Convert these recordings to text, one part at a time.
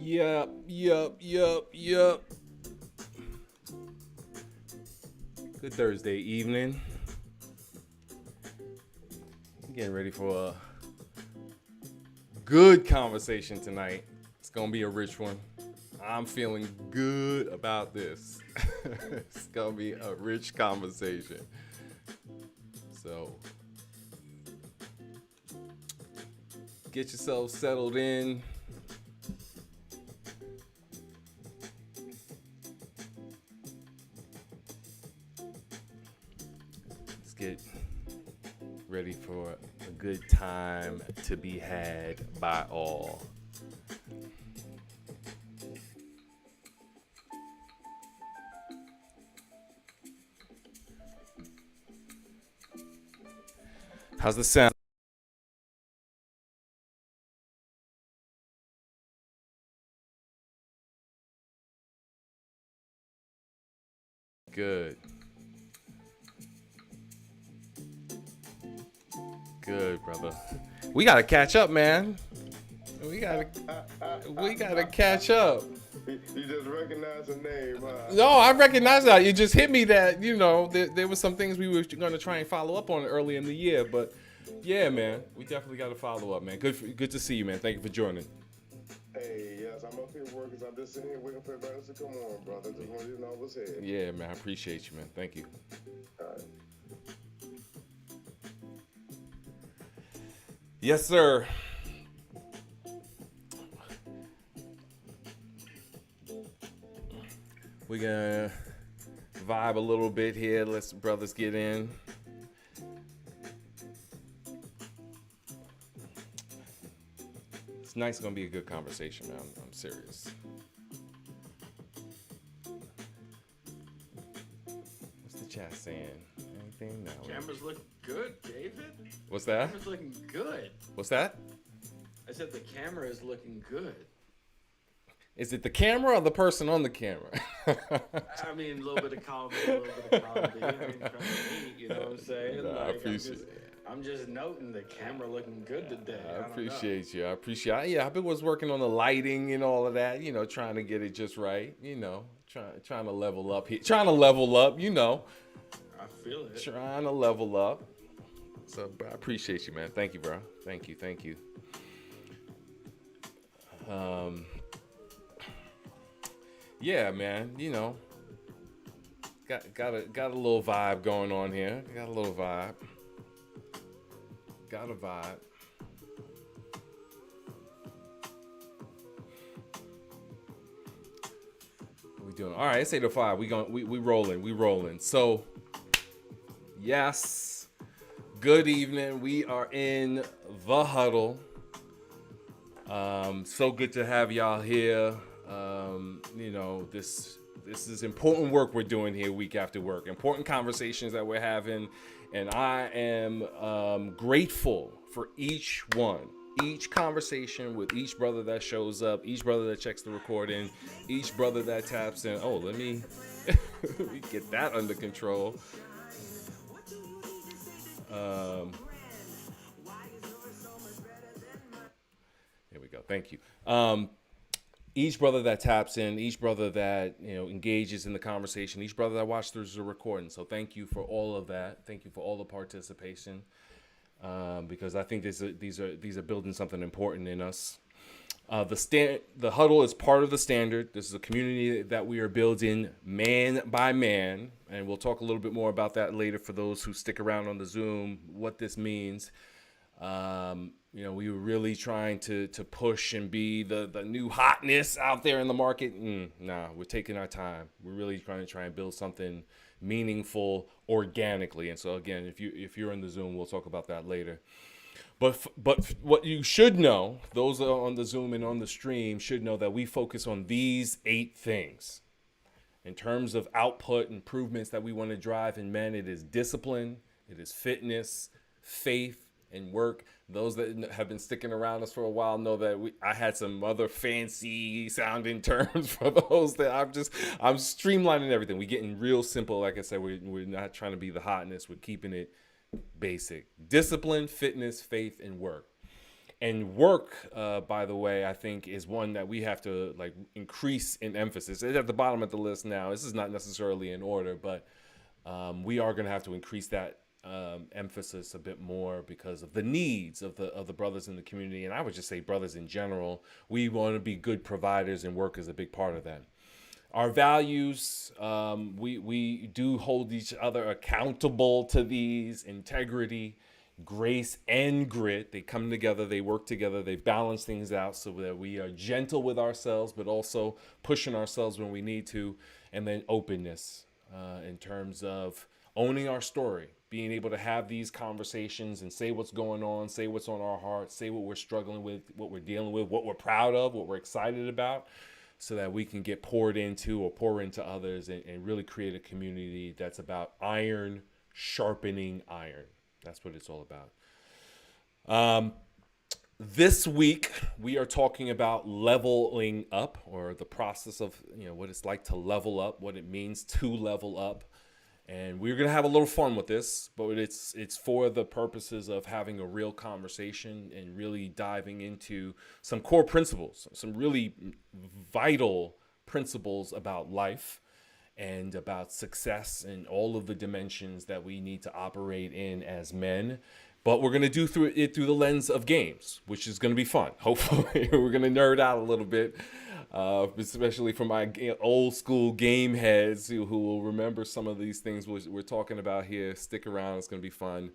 Yup. Good Thursday evening. Getting ready for a good conversation tonight. It's gonna be a rich one. I'm feeling good about this. It's gonna be a rich conversation. So get yourself settled in. Let's get ready for a good time to be had by all. How's the sound? Good. Good, brother. We gotta catch up, man. We gotta catch up. You just recognize the name, huh? No, I recognize that. You just hit me that, there were some things we were going to try and follow up on early in the year. But, yeah, man, we definitely got to follow up, man. Good to see you, man. Thank you for joining. Hey, yes, I'm up here working. I'm just sitting here waiting for everybody to come on, brother. Just wanted to know what's here. Yeah, man, I appreciate you, man. Thank you. All right. Yes, sir. We're going to vibe a little bit here. Let's brothers get in. Tonight's going to be a good conversation, man. I'm serious. What's the chat saying? Anything? No. Camera's looking good, David. What's that? Camera's looking good. What's that? I said the camera is looking good. Is it the camera or the person on the camera? I mean, a little bit of column A, a little bit of column B. I mean, from me, you know what I'm saying? No, I appreciate I'm just noting the camera looking good today. I appreciate you. Yeah, I've been working on the lighting and all of that, trying to get it just right, trying to level up here. Trying to level up, I feel it. Trying to level up. So I appreciate you, man. Thank you, bro. Thank you. Yeah, man, got a little vibe going on here. Got a vibe. What we doing? All right, it's 8:05. We rolling. So, yes. Good evening. We are in the huddle. So good to have y'all here. This is important work we're doing here week after work. Important conversations that we're having, and I am grateful for each conversation with each brother that shows up, each brother that checks the recording, each brother that taps in. Oh, let me get that under control. Here we go. Thank you. Each brother that taps in, each brother that engages in the conversation, each brother that watches the recording. So thank you for all of that. Thank you for all the participation, because I think these are building something important in us. The huddle is part of the standard. This is a community that we are building man by man, and we'll talk a little bit more about that later for those who stick around on the Zoom, what this means. We were really trying to push and be the new hotness out there in the market. Nah, we're taking our time. We're really trying to build something meaningful organically. And so again, if you're in the Zoom, we'll talk about that later. But what you should know, those that are on the Zoom and on the stream should know that we focus on these 8 things. In terms of output improvements that we want to drive in men, it is discipline, it is fitness, faith, and work. Those that have been sticking around us for a while know that I had some other fancy sounding terms for those that I'm streamlining everything. We're getting real simple. Like I said, we're not trying to be the hotness. We're keeping it basic. Discipline, fitness, faith, and work. And work, by the way, I think is one that we have to like increase in emphasis. It's at the bottom of the list now. This is not necessarily in order, but we are going to have to increase that emphasis a bit more because of the needs of the brothers in the community. And I would just say brothers in general. We want to be good providers, and work is a big part of that. Our values, we do hold each other accountable to these: integrity, grace, and grit. They come together, they work together, they balance things out so that we are gentle with ourselves, but also pushing ourselves when we need to. And then openness, in terms of owning our story, being able to have these conversations and say what's going on, say what's on our heart, say what we're struggling with, what we're dealing with, what we're proud of, what we're excited about, so that we can get poured into or pour into others, and really create a community that's about iron sharpening iron. That's what it's all about. This week, we are talking about leveling up, or the process of, what it's like to level up, what it means to level up. And we're going to have a little fun with this, but it's for the purposes of having a real conversation and really diving into some core principles, some really vital principles about life and about success and all of the dimensions that we need to operate in as men. But we're going to do through the lens of games, which is going to be fun. Hopefully, we're going to nerd out a little bit, especially for my old school game heads who will remember some of these things we're talking about here. Stick around. It's going to be fun.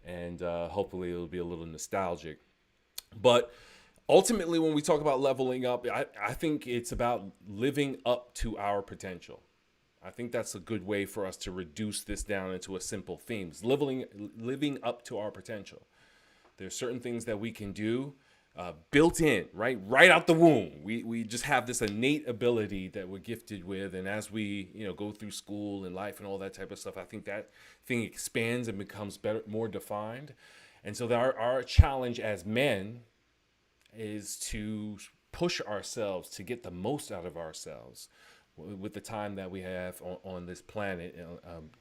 And hopefully it'll be a little nostalgic. But ultimately, when we talk about leveling up, I think it's about living up to our potential. I think that's a good way for us to reduce this down into a simple theme. Living up to our potential. There's certain things that we can do built in, right out the womb. We just have this innate ability that we're gifted with, and as we go through school and life and all that type of stuff, I think that thing expands and becomes better, more defined. And so our challenge as men is to push ourselves to get the most out of ourselves with the time that we have on this planet,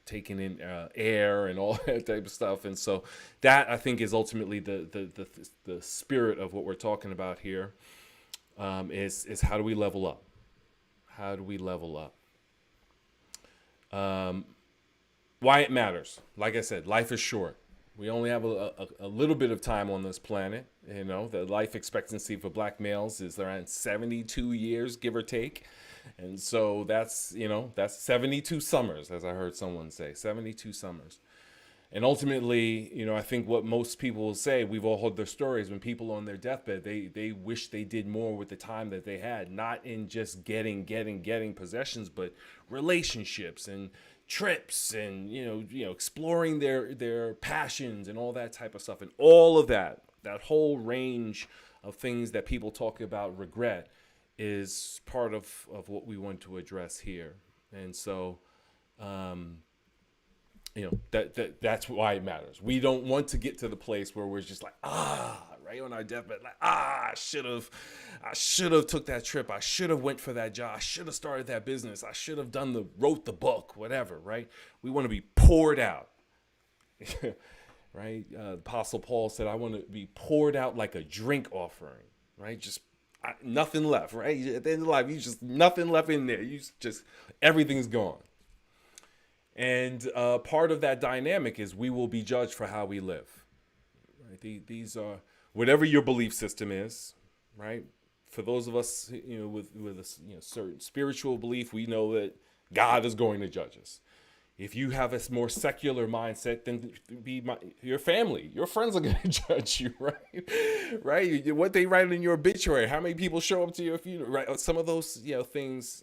taking in air and all that type of stuff. And so that, I think, is ultimately the spirit of what we're talking about here, is how do we level up? How do we level up? Why it matters. Like I said, life is short. We only have a little bit of time on this planet. The life expectancy for black males is around 72 years, give or take. And so that's 72 summers, as I heard someone say, 72 summers. And ultimately, I think what most people will say, we've all heard their stories, when people on their deathbed, they wish they did more with the time that they had, not in just getting possessions, but relationships and trips and, exploring their passions and all that type of stuff. And all of that whole range of things that people talk about regret is part of what we want to address here. And so, that's why it matters. We don't want to get to the place where we're just like, right on our deathbed, like, I should have took that trip. I should have went for that job. I should have started that business. I should have wrote the book, whatever, right? We want to be poured out, right? Apostle Paul said, I want to be poured out like a drink offering, right? Just nothing left, right? At the end of life, you just nothing left in there. You just everything's gone. And part of that dynamic is we will be judged for how we live. Right? These are whatever your belief system is, right? For those of us, with a certain spiritual belief, we know that God is going to judge us. If you have a more secular mindset, then your family, your friends are going to judge you, right? Right? What they write in your obituary, how many people show up to your funeral, right? Some of those, things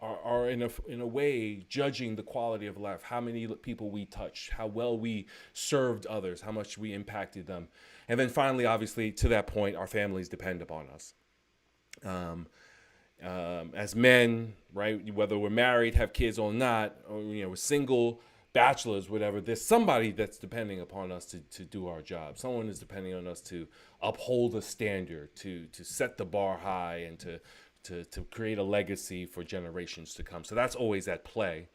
are in a way judging the quality of life. How many people we touched, how well we served others, how much we impacted them, and then finally, obviously, to that point, our families depend upon us. As men, right, whether we're married, have kids or not, or we're single, bachelors, whatever, there's somebody that's depending upon us to do our job. Someone is depending on us to uphold a standard, to set the bar high, and to create a legacy for generations to come. So that's always at play.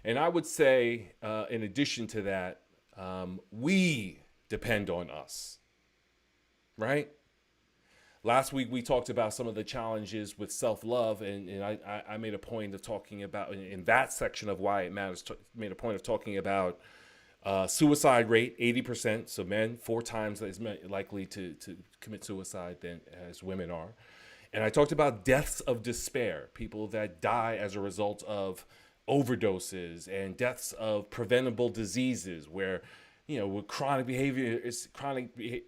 And I would say, in addition to that, we depend on us. right? Last week we talked about some of the challenges with self-love, and I made a point of talking about in that section of why it matters. Made a point of talking about suicide rate, 80%. So men 4 times as likely to commit suicide than as women are. And I talked about deaths of despair, people that die as a result of overdoses, and deaths of preventable diseases where, with chronic behavior,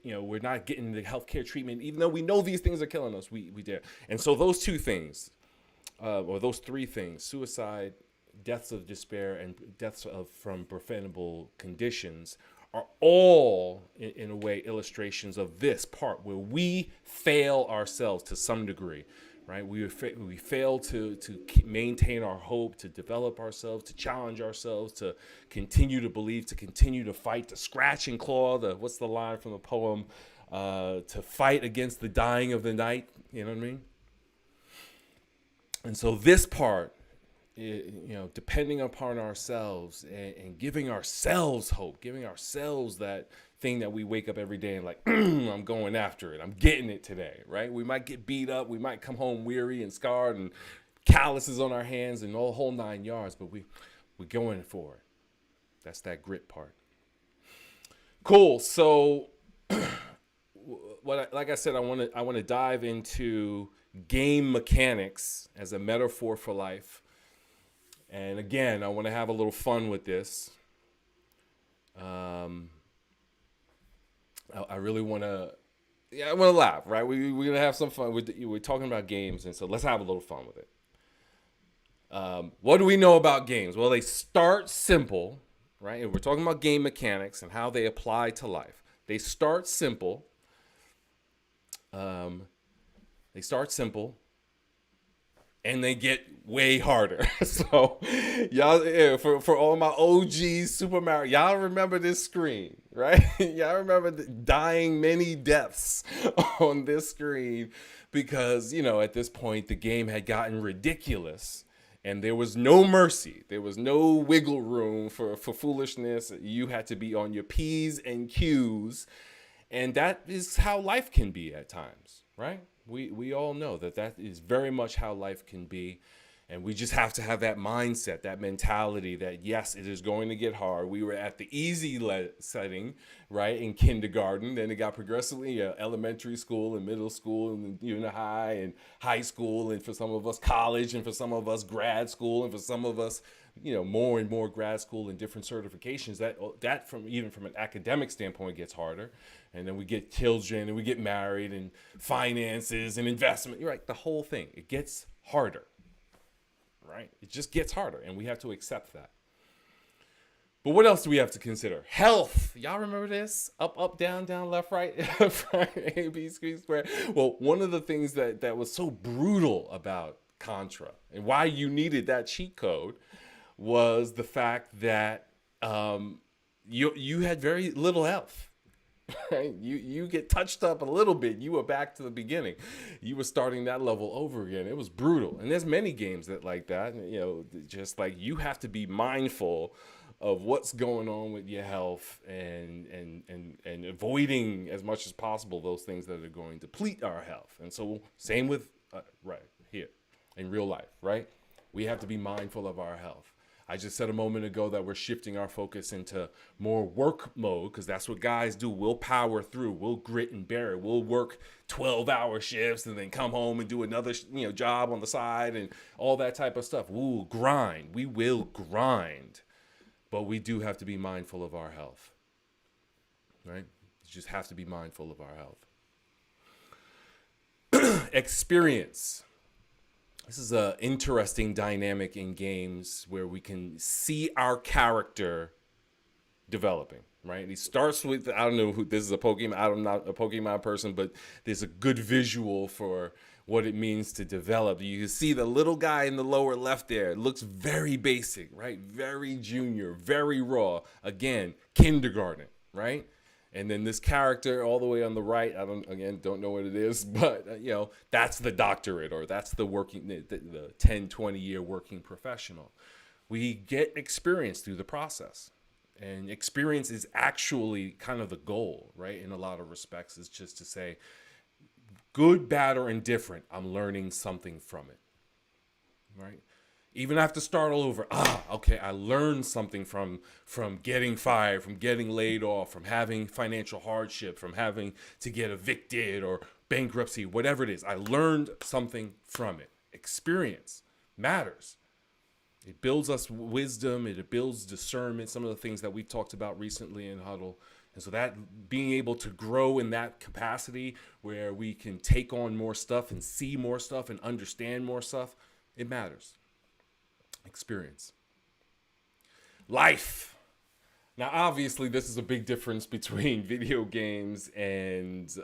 we're not getting the healthcare treatment, even though we know these things are killing us, we dare. And so those 2 things, or those 3 things, suicide, deaths of despair, and deaths from preventable conditions, are all, in a way, illustrations of this part where we fail ourselves to some degree, right? We fail to maintain our hope, to develop ourselves, to challenge ourselves, to continue to believe, to continue to fight, to scratch and claw. What's the line from the poem? To fight against the dying of the night. You know what I mean? And so this part, depending upon ourselves and giving ourselves hope, giving ourselves that thing that we wake up every day and like, I'm going after it. I'm getting it today, right? We might get beat up. We might come home weary and scarred and calluses on our hands and the whole 9 yards, but we're going for it. That's that grit part. Cool. So like I said, I want to dive into game mechanics as a metaphor for life. And again, I want to have a little fun with this. I really want to, I want to laugh, right? We're going to have some fun. We're talking about games, and so let's have a little fun with it. What do we know about games? Well, they start simple, right? And we're talking about game mechanics and how they apply to life. They start simple. And they get way harder. So, y'all, for all my OG Super Mario, y'all remember this screen, right? Y'all remember the dying many deaths on this screen because, at this point, the game had gotten ridiculous and there was no mercy. There was no wiggle room for foolishness. You had to be on your P's and Q's. And that is how life can be at times, right? We all know that is very much how life can be. And we just have to have that mindset, that mentality that, yes, it is going to get hard. We were at the easy setting, right, in kindergarten. Then it got progressively elementary school and middle school and junior high and high school. And for some of us, college. And for some of us, grad school. And for some of us, more and more grad school and different certifications. That even from an academic standpoint gets harder. And then we get children and we get married and finances and investment. You're right. The whole thing, it gets harder, right? It just gets harder. And we have to accept that. But what else do we have to consider? Health. Y'all remember this? Up, down, left, right, A, B, C, square. Well, one of the things that was so brutal about Contra and why you needed that cheat code was the fact that you had very little health. Right? You get touched up a little bit, you were back to the beginning. You were starting that level over again. It was brutal. And there's many games that like that, just like you have to be mindful of what's going on with your health and avoiding as much as possible those things that are going to deplete our health. And so same with right here in real life, right? We have to be mindful of our health. I just said a moment ago that we're shifting our focus into more work mode because that's what guys do. We'll power through. We'll grit and bear it. We'll work 12-hour shifts and then come home and do another job on the side and all that type of stuff. We'll grind. We will grind. But we do have to be mindful of our health. Right? You just have to be mindful of our health. Experience. This is an interesting dynamic in games where we can see our character developing, right? He starts with, I don't know who this is, a Pokemon. I'm not a Pokemon person, but there's a good visual for what it means to develop. You can see the little guy in the lower left there. It looks very basic, right? Very junior, very raw. Again, kindergarten, right? And then this character all the way on the right, I don't know what it is, but that's the doctorate or that's the 10, 20 year working professional. We get experience through the process. And experience is actually kind of the goal, right? In a lot of respects, is just to say, good, bad, or indifferent, I'm learning something from it, right? Even if I have to start all over, okay, I learned something from getting fired, from getting laid off, from having financial hardship, from having to get evicted or bankruptcy, whatever it is. I learned something from it. Experience matters. It builds us wisdom. It builds discernment. Some of the things that we talked about recently in Huddle. And so that being able to grow in that capacity where we can take on more stuff and see more stuff and understand more stuff, it matters. Experience. Life. Now, obviously, this is a big difference between video games and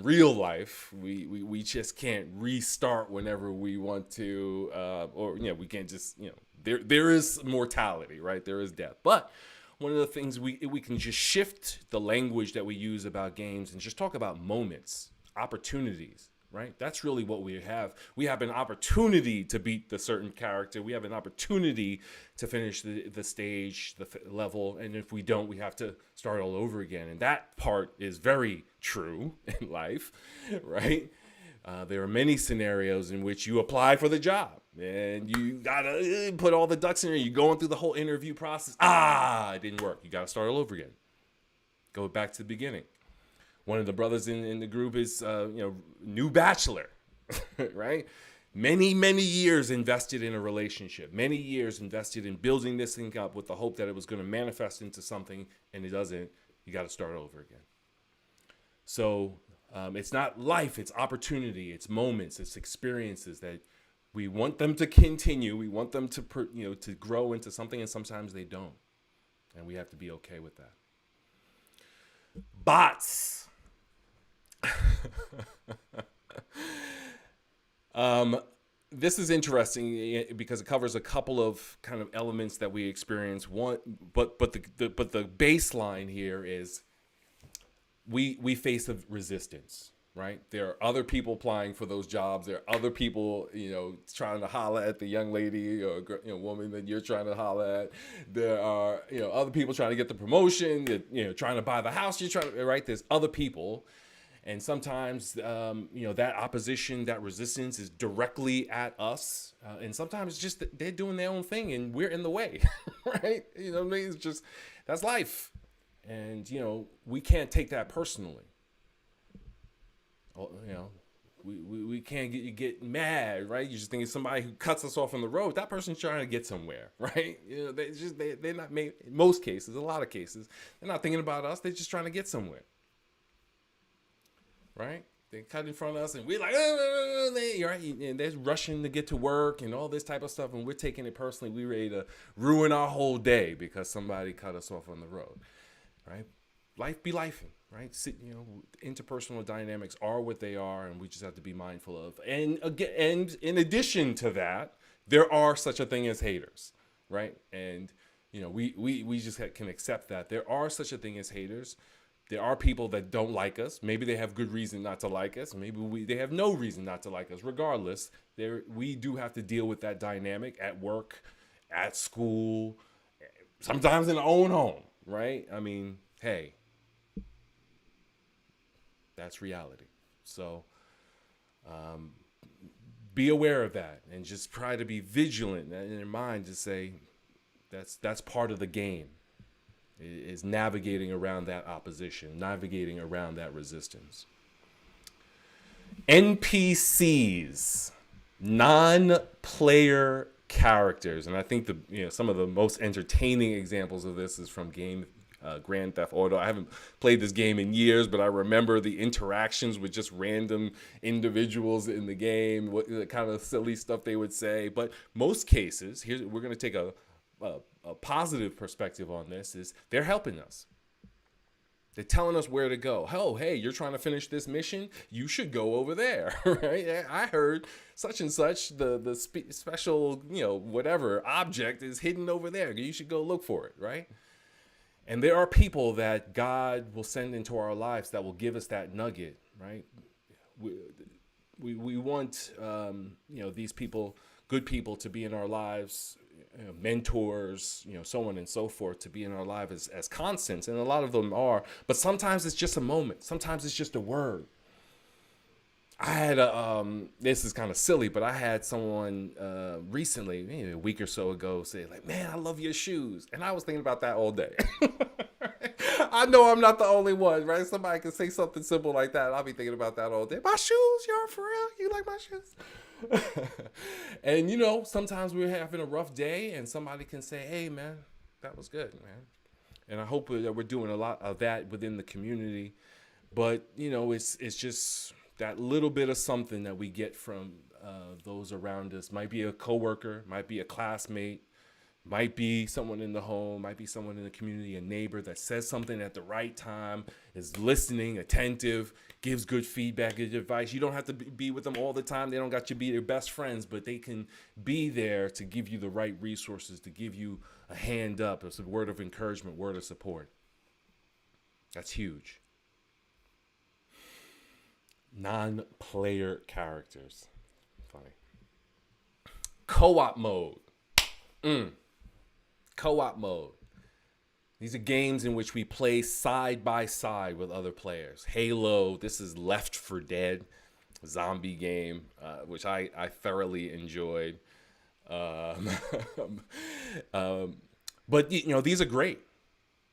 real life. We just can't restart whenever we want to, or we can't just there is mortality, right? There is death, but one of the things we can just shift the language that we use about games and just talk about moments, opportunities, right? That's really what we have. We have an opportunity to beat the certain character. We have an opportunity to finish the stage, the level. And if we don't, we have to start all over again. And that part is very true in life, right? There are many scenarios in which you apply for the job and you gotta put all the ducks in there. You're going through the whole interview process. It didn't work. You gotta start all over again. Go back to the beginning. One of the brothers in the group is, new bachelor, right? Many years invested in a relationship, many years invested in building this thing up with the hope that it was going to manifest into something, and it doesn't. You got to start over again. So it's not life, it's opportunity, it's moments, it's experiences that we want them to continue. We want them to, to grow into something, and sometimes they don't. And we have to be okay with that. Bots. This is interesting because it covers a couple of kind of elements that we experience. But the baseline here is we face a resistance, right? There are other people applying for those jobs. There are other people, trying to holler at the young lady or woman that you're trying to holler at. There are, other people trying to get the promotion. Trying to buy the house you're trying to, right? There's other people. And sometimes, that opposition, that resistance is directly at us. And sometimes it's just they're doing their own thing and we're in the way, right? It's just, that's life. And, we can't take that personally. We can't get mad, right? You just think it's somebody who cuts us off on the road. That person's trying to get somewhere, right? They're not made, in most cases, a lot of cases, they're not thinking about us. They're just trying to get somewhere. Right? They cut in front of us and we're like, right? And they're rushing to get to work and all this type of stuff. And we're taking it personally. We're ready to ruin our whole day because somebody cut us off on the road, right? Life be lifing, right? Interpersonal dynamics are what they are. And we just have to be mindful of. And again, and in addition to that, there are such a thing as haters, right? And, we just can accept that. There are such a thing as haters. There are people that don't like us. Maybe they have good reason not to like us. Maybe they have no reason not to like us. Regardless, we do have to deal with that dynamic at work, at school, sometimes in our own home, right? I mean, hey, that's reality. So be aware of that and just try to be vigilant in your mind to say that's part of the game. Is navigating around that opposition, navigating around that resistance. NPCs, non-player characters, and I think some of the most entertaining examples of this is from Grand Theft Auto. I haven't played this game in years, but I remember the interactions with just random individuals in the game, what the kind of silly stuff they would say. But most cases, we're going to take a positive perspective on this, is they're helping us. They're telling us where to go. Oh, hey, you're trying to finish this mission? You should go over there, right? I heard such and such, the special, whatever object is hidden over there. You should go look for it, right? And there are people that God will send into our lives that will give us that nugget, right? We want, these people, good people, to be in our lives mentors, so on and so forth, to be in our life as constants, and a lot of them are. But sometimes it's just a moment. Sometimes it's just a word. I had this is kind of silly, but I had someone recently, maybe a week or so ago, say like, "Man, I love your shoes," and I was thinking about that all day. I know I'm not the only one, right? Somebody can say something simple like that. I'll be thinking about that all day. My shoes, y'all, for real? You like my shoes? And sometimes we're having a rough day, and somebody can say, "Hey, man, that was good, man." And I hope that we're doing a lot of that within the community. But it's just that little bit of something that we get from those around us. Might be a coworker, might be a classmate, might be someone in the home, might be someone in the community, a neighbor that says something at the right time, is listening, attentive, gives good feedback, good advice. You don't have to be with them all the time. They don't got you be their best friends, but they can be there to give you the right resources, to give you a hand up. It's a word of encouragement, word of support. That's huge. Non-player characters. Funny. Co-op mode. Co-op mode. These are games in which we play side by side with other players. Halo, this is Left 4 Dead, zombie game, which I thoroughly enjoyed. But these are great.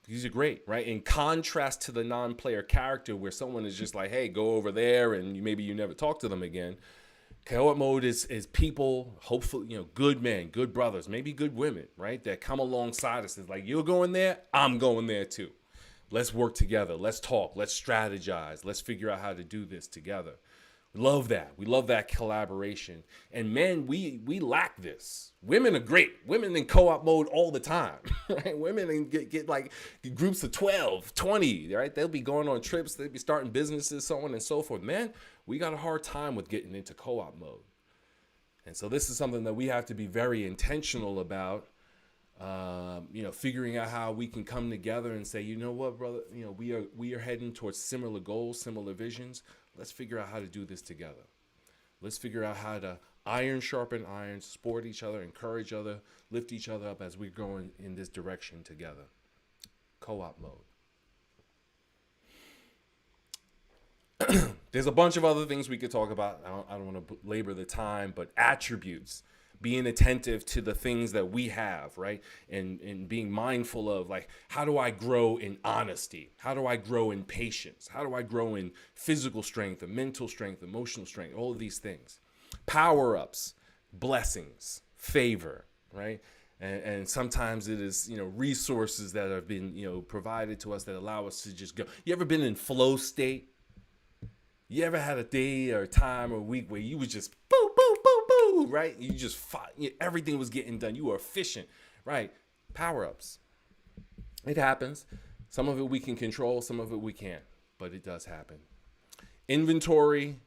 These are great, right? In contrast to the non-player character where someone is just like, hey, go over there, and maybe you never talk to them again. Co-op mode is people, hopefully, good men, good brothers, maybe good women, right? That come alongside us. It's like, you're going there, I'm going there too. Let's work together. Let's talk. Let's strategize. Let's figure out how to do this together. Love that. We love that collaboration. And men, we lack this. Women are great. Women in co-op mode all the time, right? Women get like groups of 12, 20, right? They'll be going on trips. They'll be starting businesses, so on and so forth. Man, we got a hard time with getting into co-op mode. And so this is something that we have to be very intentional about, figuring out how we can come together and say, you know what, brother, we are heading towards similar goals, similar visions. Let's figure out how to do this together. Let's figure out how to iron sharpen iron, support each other, encourage each other, lift each other up as we're going in this direction together. Co-op mode. There's a bunch of other things we could talk about. I don't want to belabor the time, but attributes. Being attentive to the things that we have, right? And being mindful of, like, how do I grow in honesty? How do I grow in patience? How do I grow in physical strength and mental strength, emotional strength, all of these things. Power-ups, blessings, favor, right? And sometimes it is, resources that have been, provided to us that allow us to just go. You ever been in flow state? You ever had a day or a time or a week where you was just boo, boo, boo, boo, right? You just fought. Everything was getting done. You were efficient, right? Power-ups. It happens. Some of it we can control. Some of it we can't. But it does happen. Inventory,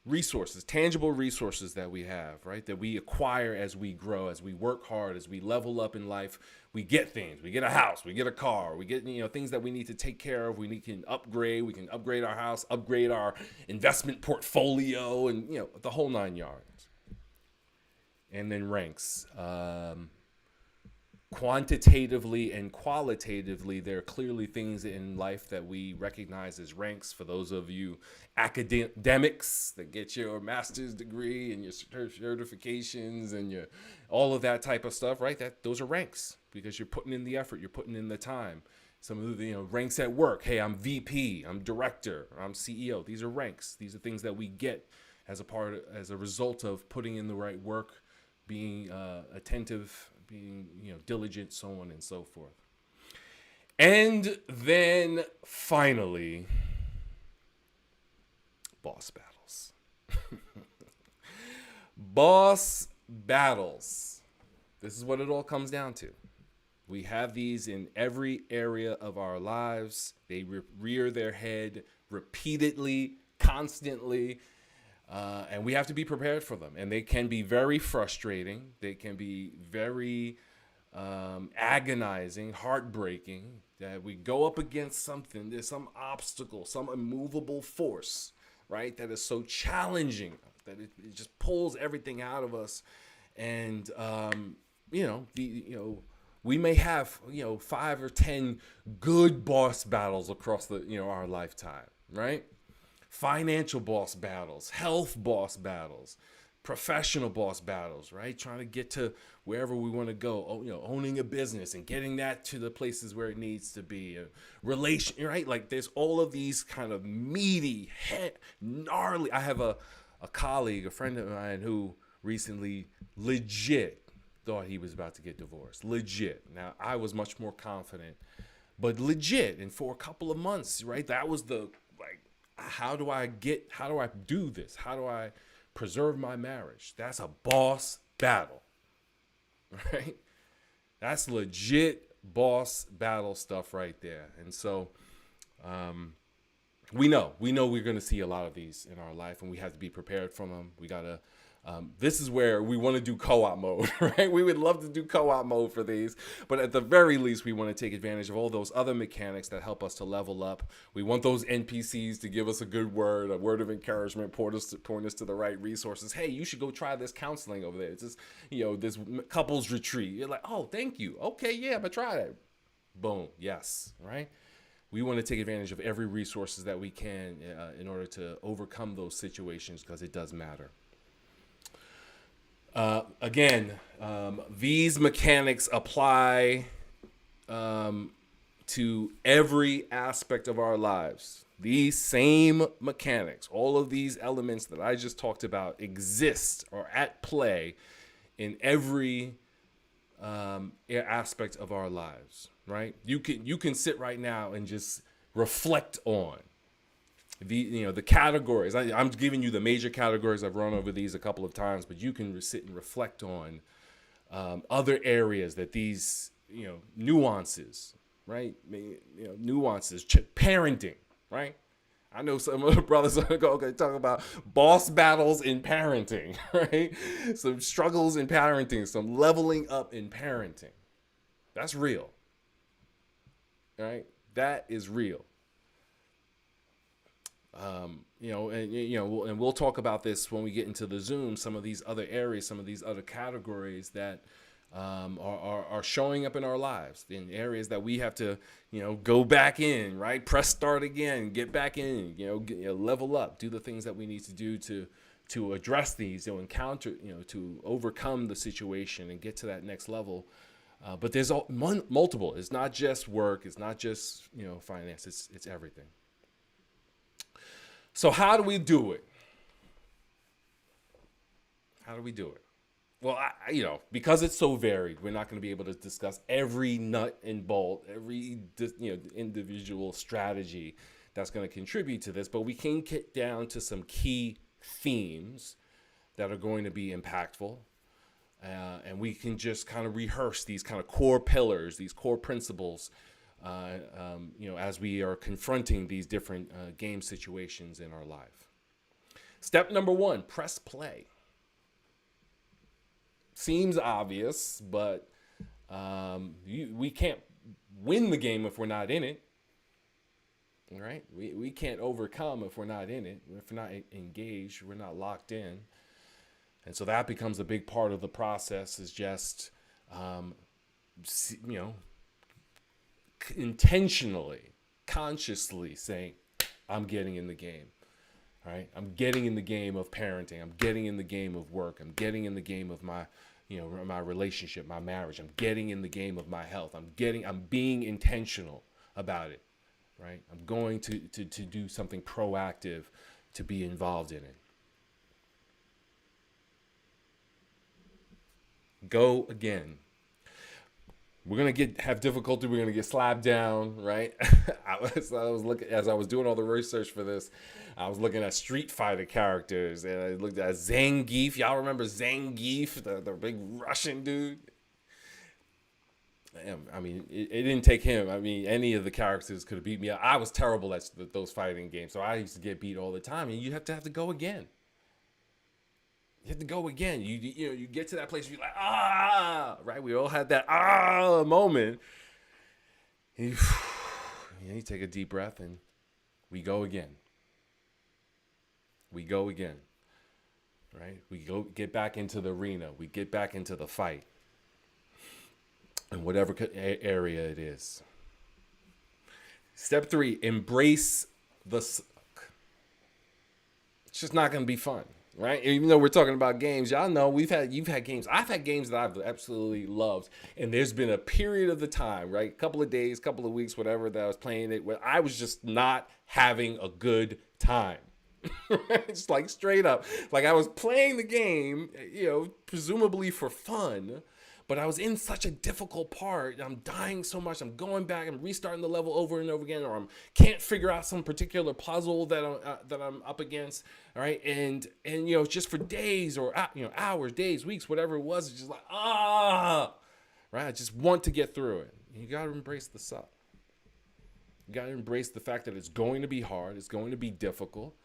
resources, tangible resources that we have, right? That we acquire as we grow, as we work hard, as we level up in life. We get things. We get a house. We get a car. We get, things that we need to take care of. We can upgrade. We can upgrade our house, upgrade our investment portfolio, and, the whole 9 yards. And then ranks. Quantitatively and qualitatively, there are clearly things in life that we recognize as ranks. For those of you academics that get your master's degree and your certifications and your all of that type of stuff, right? Those are ranks because you're putting in the effort, you're putting in the time. Some of the ranks at work. Hey, I'm VP, I'm director, I'm CEO. These are ranks. These are things that we get as a result of putting in the right work, being attentive, being diligent, so on and so forth. And then finally, boss battles. Boss battles. This is what it all comes down to. We have these in every area of our lives. They rear their head repeatedly, constantly. And we have to be prepared for them. And they can be very frustrating. They can be very agonizing, heartbreaking, that we go up against something. There's some obstacle, some immovable force, right, that is so challenging that it just pulls everything out of us. And we may have 5 or 10 good boss battles across our lifetime, right? Financial boss battles, health boss battles, professional boss battles, right? Trying to get to wherever we want to go. Owning a business and getting that to the places where it needs to be. Relation, right? Like there's all of these kind of meaty, gnarly. I have a colleague, a friend of mine who recently legit thought he was about to get divorced. Legit. Now, I was much more confident, but legit. And for a couple of months, right? That was how do I do this? How do I preserve my marriage? That's a boss battle, right? That's legit boss battle stuff right there. And so, we know we're going to see a lot of these in our life, and we have to be prepared for them. We got to, this is where we want to do co-op mode, right? We would love to do co-op mode for these, but at the very least, we want to take advantage of all those other mechanics that help us to level up. We want those NPCs to give us a good word, a word of encouragement, point us to the right resources. Hey, you should go try this counseling over there. It's just, this couples retreat. You're like, oh, thank you. Okay, yeah, I'm gonna try that. Boom, yes, right? We want to take advantage of every resources that we can in order to overcome those situations, because it does matter. Again, these mechanics apply to every aspect of our lives. These same mechanics, all of these elements that I just talked about, exist or at play in every aspect of our lives, right? You can sit right now and just reflect on the categories. I'm giving you the major categories. I've run over these a couple of times, but you can sit and reflect on other areas that these nuances, right? Nuances, parenting, right? I know some of the brothers are going to talk about boss battles in parenting, right? Some struggles in parenting, some leveling up in parenting. That's real, right? That is real. And we'll talk about this when we get into the Zoom. Some of these other areas, some of these other categories that are showing up in our lives, in areas that we have to, go back in, right? Press start again, get back in, level up, do the things that we need to do to address these, encounter, to overcome the situation and get to that next level. But there's multiple. It's not just work. It's not just, finance. It's everything. So how do we do it? How do we do it? Well, because it's so varied, we're not going to be able to discuss every nut and bolt, every individual strategy that's going to contribute to this, but we can get down to some key themes that are going to be impactful, and we can just kind of rehearse these kind of core pillars, these core principles, as we are confronting these different game situations in our life. Step number 1, press play. Seems obvious, but we can't win the game if we're not in it. All right? We can't overcome if we're not in it. If we're not engaged, we're not locked in. And so that becomes a big part of the process, is just, intentionally, consciously saying, I'm getting in the game. All right? I'm getting in the game of parenting. I'm getting in the game of work. I'm getting in the game of my relationship, my marriage. I'm getting in the game of my health. I'm being intentional about it, right? I'm going to do something proactive to be involved in it. Go again. We're gonna have difficulty. We're gonna get slapped down, right? As I was doing all the research for this, I was looking at Street Fighter characters, and I looked at Zangief. Y'all remember Zangief, the big Russian dude? I mean, it didn't take him. I mean, any of the characters could have beat me. I was terrible at those fighting games, so I used to get beat all the time. And you have to go again. You have to go again. You get to that place where you're like, right? We all had that moment. You take a deep breath and we go again. We go again, right? We get back into the arena. We get back into the fight. in whatever area it is. Step 3, embrace the suck. It's just not going to be fun, right? Even though we're talking about games, y'all know you've had games. I've had games that I've absolutely loved, and there's been a period of the time, right? A couple of days, couple of weeks, whatever, that I was playing it where I was just not having a good time. It's like straight up. Like I was playing the game, presumably for fun, but I was in such a difficult part. I'm dying so much. I'm going back. I'm restarting the level over and over again, or I can't figure out some particular puzzle that I'm up against. All right, and just for days or hours, days, weeks, whatever it was, it's just like right. I just want to get through it. You got to embrace the suck. You got to embrace the fact that it's going to be hard. It's going to be difficult.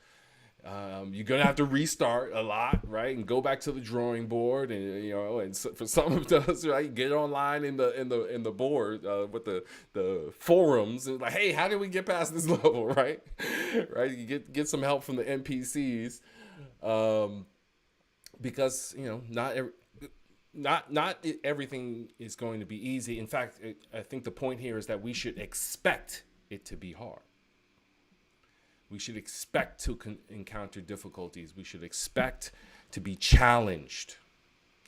You're gonna have to restart a lot, right, and go back to the drawing board, and and so for some of us, right, get online in the board with the forums, and like, hey, how did we get past this level, right? You get some help from the NPCs, because not everything is going to be easy. In fact, I think the point here is that we should expect it to be hard. We should expect to encounter difficulties. We should expect to be challenged.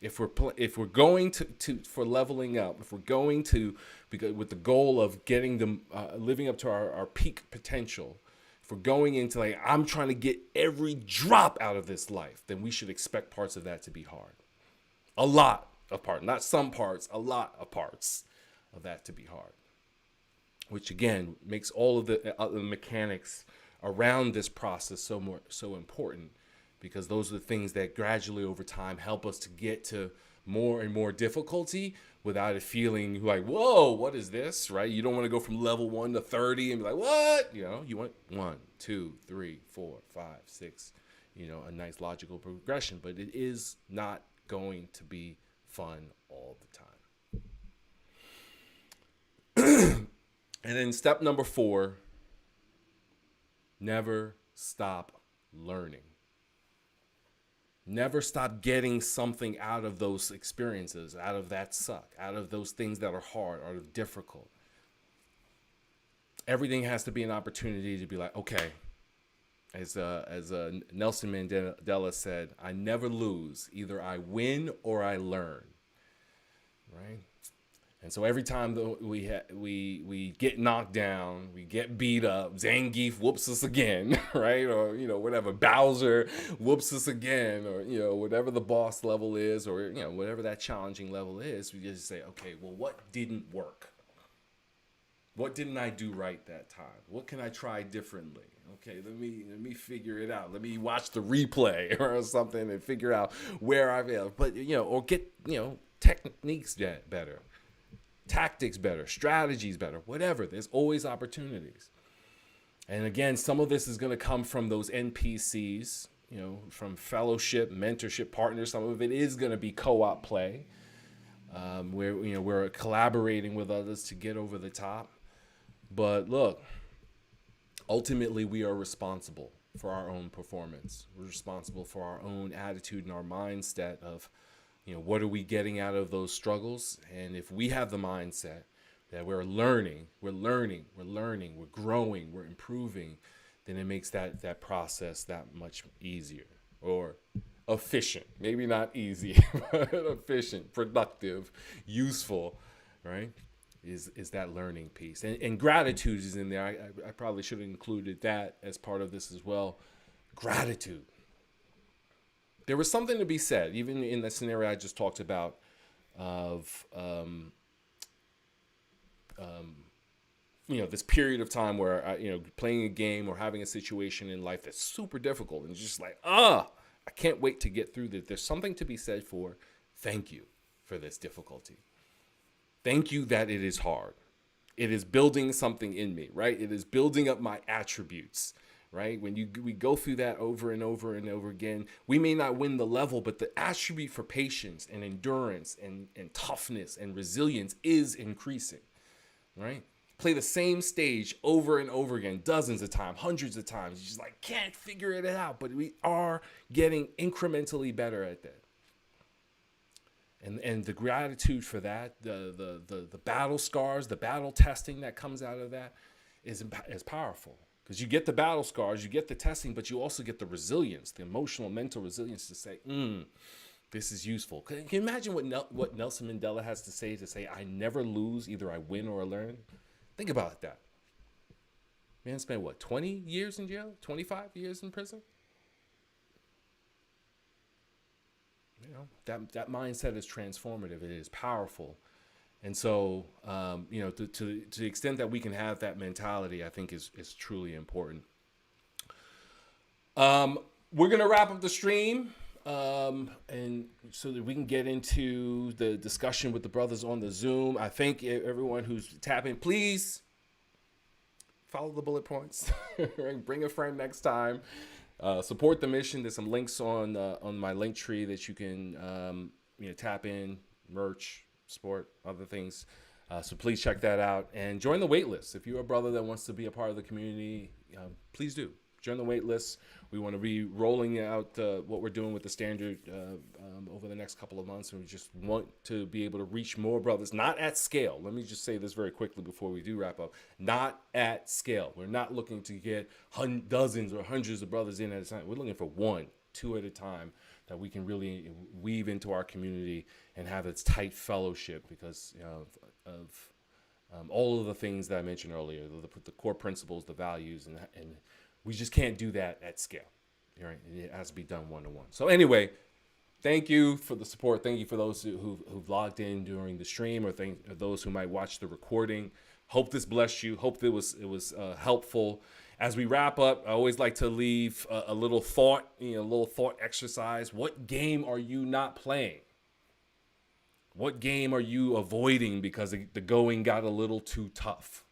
If we're going to for leveling up, if we're going to with the goal of getting them living up to our peak potential, if we're going into like I'm trying to get every drop out of this life, then we should expect parts of that to be hard. A lot of parts, not some parts, a lot of parts of that to be hard. Which again makes all of the mechanics around this process so important, because those are the things that gradually over time help us to get to more and more difficulty without it feeling like, whoa, what is this, right? You don't want to go from level 1 to 30 and be like, what? You want 1, 2, 3, 4, 5, 6, a nice logical progression, but it is not going to be fun all the time. And then step number 4, never stop learning. Never stop getting something out of those experiences, out of that suck, out of those things that are hard or difficult. Everything has to be an opportunity to be like, okay, as Nelson Mandela said, I never lose. Either I win or I learn, right? And so every time we get knocked down, we get beat up, Zangief whoops us again, right? Or, whatever, Bowser whoops us again, or, whatever the boss level is, or, whatever that challenging level is, we just say, okay, well, what didn't work? What didn't I do right that time? What can I try differently? Okay, let me figure it out. Let me watch the replay or something and figure out where I failed. But, or get, techniques better. Tactics better, strategies better, whatever. There's always opportunities. And again, some of this is going to come from those NPCs, from fellowship, mentorship partners. Some of it is going to be co-op play, where we're collaborating with others to get over the top. But look, ultimately we are responsible for our own performance. We're responsible for our own attitude and our mindset of what are we getting out of those struggles? And if we have the mindset that we're learning, we're growing, we're improving, then it makes that process that much easier or efficient. Maybe not easy, but efficient, productive, useful, right? Is that learning piece. And gratitude is in there. I probably should have included that as part of this as well. Gratitude. There was something to be said, even in the scenario I just talked about, of this period of time where playing a game or having a situation in life that's super difficult, and just like I can't wait to get through this. There's something to be said for thank you for this difficulty. Thank you that it is hard. It is building something in me, right? It is building up my attributes. Right? When we go through that over and over and over again, we may not win the level, but the attribute for patience and endurance and toughness and resilience is increasing, right? Play the same stage over and over again, dozens of times, hundreds of times. You just can't figure it out, but we are getting incrementally better at that. And the gratitude for that, the battle scars, the battle testing that comes out of that is powerful. Because you get the battle scars, you get the testing, but you also get the resilience, the emotional, mental resilience to say, this is useful. Can you imagine what Nelson Mandela has to say, I never lose, either I win or I learn? Think about that. Man spent what, 20 years in jail? 25 years in prison? You know, that mindset is transformative. It is powerful. And so, you know, to the extent that we can have that mentality, I think is truly important. We're going to wrap up the stream. And so that we can get into the discussion with the brothers on the Zoom. I thank everyone who's tapping. Please follow the bullet points. Bring a friend next time. Support the mission. There's some links on my link tree that you can you know, tap in, merch, support, other things. So please check that out and join the wait list. If you're a brother that wants to be a part of the community, please do. Join the wait list. We want to be rolling out what we're doing with the standard over the next couple of months. And we just want to be able to reach more brothers, not at scale. Let me just say this very quickly before we do wrap up. Not at scale. We're not looking to get dozens or hundreds of brothers in at a time. We're looking for 1, 2 at a time that we can really weave into our community and have its tight fellowship because of all of the things that I mentioned earlier, the core principles, the values, and we just can't do that at scale. Right? It has to be done one-to-one. So anyway, thank you for the support. Thank you for those who've logged in during the stream, or those who might watch the recording. Hope this blessed you. Hope it was helpful. As we wrap up, I always like to leave a little thought, a little thought exercise. What game are you not playing? What game are you avoiding because the going got a little too tough?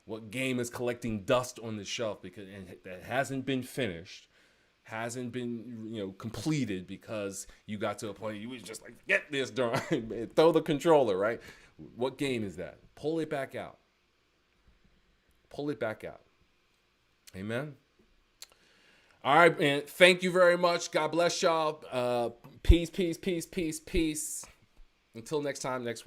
What game is collecting dust on the shelf because that hasn't been finished, hasn't been completed because you got to a point you was just like, get this done, throw the controller, right? What game is that? Pull it back out. Pull it back out. Amen. All right, man. Thank you very much. God bless y'all. Peace, peace, peace, peace, peace. Until next time, next week.